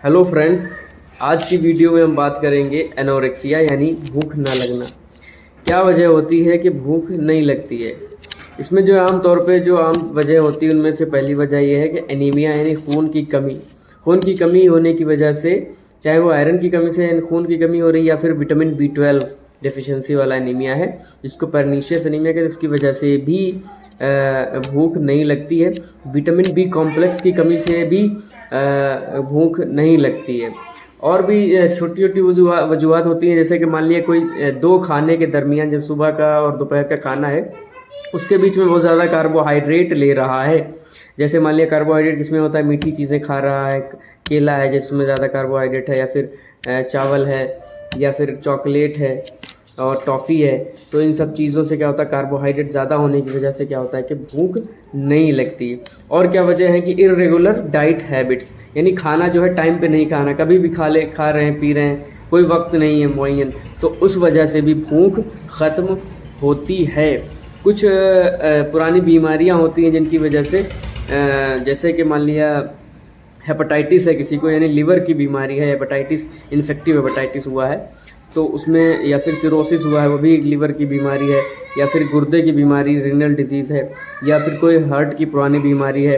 Hello friends, आज की video में हम बात करेंगे एनोरेक्सिया यानी भूख ना लगना। क्या वजह होती है कि भूख नहीं लगती है। इसमें जो आम तौर पे जो आम वजह होती है उनमें से पहली वजह यह है कि एनीमिया यानी खून की कमी होने की वजह से, चाहे वो आयरन की कमी से खून की कमी हो रही है या फिर विटामिन B12 डेफिशिएंसी वाला एनीमिया है जिसको परनीशियस एनीमिया कहते हैं, उसकी वजह से भी भूख नहीं लगती है। विटामिन बी कॉम्प्लेक्स की कमी से भी भूख नहीं लगती है। और भी छोटी छोटी वजूहत होती हैं, जैसे कि मान लिया कोई दो खाने के दरमियान, जो सुबह का और दोपहर का खाना है, उसके बीच में बहुत ज़्यादा कार्बोहाइड्रेट ले रहा है। जैसे मान लिया कार्बोहाइड्रेट किसमें होता है, मीठी चीज़ें खा रहा है, केला है जिसमें ज़्यादा कार्बोहाइड्रेट है, या फिर चावल है, या फिर चॉकलेट है और टॉफ़ी है। तो इन सब चीज़ों से क्या होता है, कार्बोहाइड्रेट ज़्यादा होने की वजह से क्या होता है कि भूख नहीं लगती। और क्या वजह है कि इर्रेगुलर डाइट हैबिट्स, यानी खाना जो है टाइम पे नहीं खाना, कभी भी खा रहे हैं, पी रहे हैं, कोई वक्त नहीं है मुअय्यन, तो उस वजह से भी भूख ख़त्म होती है। कुछ पुरानी बीमारियां होती हैं जिनकी वजह से, जैसे कि मान लिया हेपेटाइटिस है किसी को, यानी लीवर की बीमारी है, हेपेटाइटिस, इन्फेक्टिव हेपेटाइटिस हुआ है तो उसमें, या फिर सिरोसिस हुआ है, वो भी एक लीवर की बीमारी है, या फिर गुर्दे की बीमारी, रीनल डिजीज़ है, या फिर कोई हार्ट की पुरानी बीमारी है,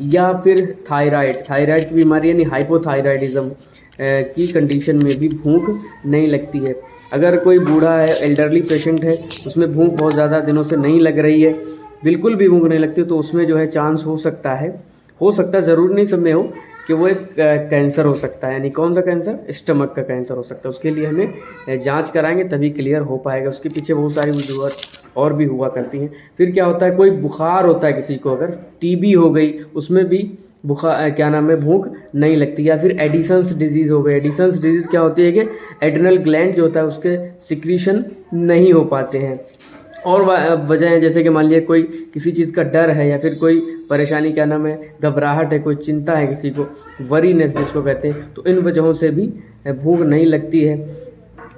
या फिर थायराइड की बीमारी यानी हाइपोथायराइडिज्म की कंडीशन में भी भूख नहीं लगती है। अगर कोई बूढ़ा है, एल्डरली पेशेंट है, उसमें भूख बहुत ज़्यादा दिनों से नहीं लग रही है, बिल्कुल भी भूख नहीं लगती, तो उसमें जो है चांस हो सकता है, ज़रूरी नहीं सब में हो, कि वो एक कैंसर हो सकता है। यानी कौन सा कैंसर, स्टमक का कैंसर हो सकता है। उसके लिए हमें जांच कराएंगे तभी क्लियर हो पाएगा। उसके पीछे बहुत सारी वजूहत और भी हुआ करती हैं। फिर क्या होता है, कोई बुखार होता है किसी को, अगर टीबी हो गई, उसमें भी बुखार क्या नाम है, भूख नहीं लगती। या फिर एडिसन्स डिजीज़ हो गई। एडिसन्स डिजीज़ क्या होती है कि एड्रिनल ग्लैंड जो होता है उसके सिक्रीशन नहीं हो पाते हैं। और वजह है, जैसे कि मान लिया कोई किसी चीज़ का डर है, या फिर कोई परेशानी, क्या नाम है, घबराहट है, कोई चिंता है किसी को, वरीनेस जिसको कहते हैं, तो इन वजहों से भी भूख नहीं लगती है।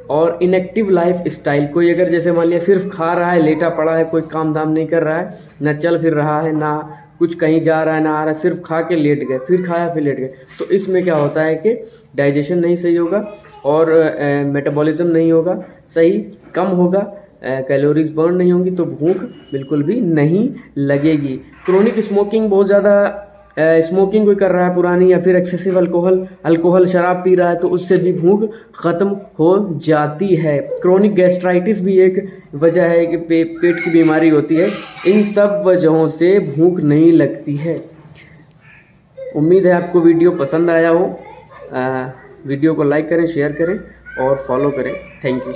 और इनएक्टिव लाइफ स्टाइल, कोई अगर जैसे मान लिया सिर्फ खा रहा है, लेटा पड़ा है, कोई काम धाम नहीं कर रहा है, ना चल फिर रहा है, ना कुछ कहीं जा रहा है, ना आ रहा है, सिर्फ खा के लेट गए, फिर खाया फिर लेट गए, तो इसमें क्या होता है कि डाइजेशन नहीं सही होगा और मेटाबॉलिज्म नहीं होगा सही, कम होगा, कैलोरीज बर्न नहीं होंगी, तो भूख बिल्कुल भी नहीं लगेगी। क्रोनिक स्मोकिंग, बहुत ज़्यादा स्मोकिंग कोई कर रहा है पुरानी, या फिर एक्सेसिव अल्कोहल शराब पी रहा है, तो उससे भी भूख ख़त्म हो जाती है। क्रोनिक गैस्ट्राइटिस भी एक वजह है कि पेट की बीमारी होती है। इन सब वजहों से भूख नहीं लगती है। उम्मीद है आपको वीडियो पसंद आया हो। वीडियो को लाइक करें, शेयर करें और फॉलो करें। Thank you.